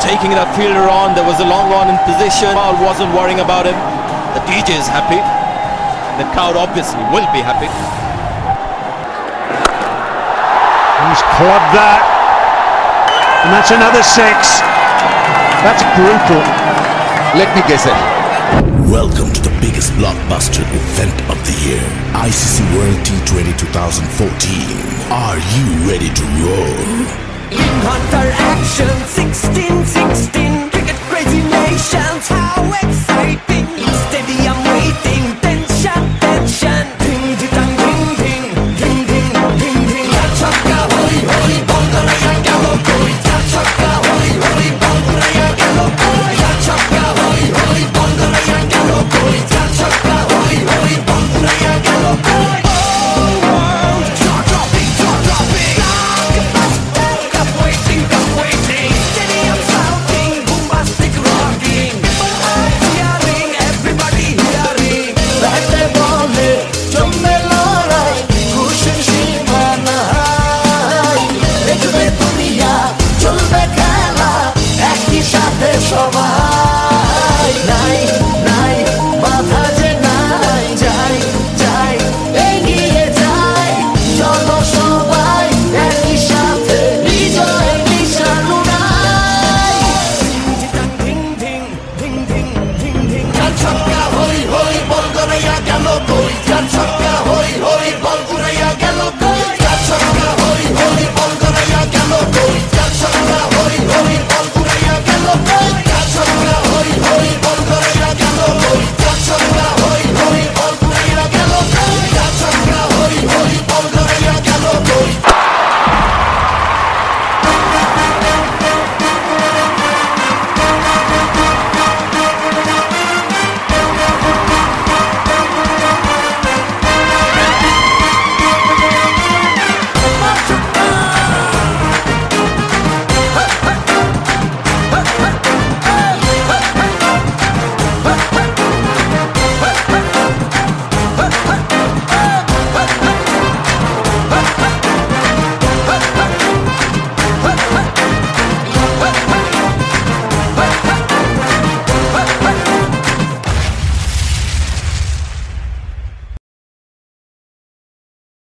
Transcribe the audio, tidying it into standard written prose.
taking that fielder on. There was a long on in position. Paul wasn't worrying about him. The DJ is happy. The crowd obviously will be happy. He's clubbed that. And that's another 6. That's brutal. Let me guess it. Welcome to the biggest blockbuster event of the year, ICC World T20 2014. Are you ready to roll? In Hunter action, 16-16, cricket crazy nations.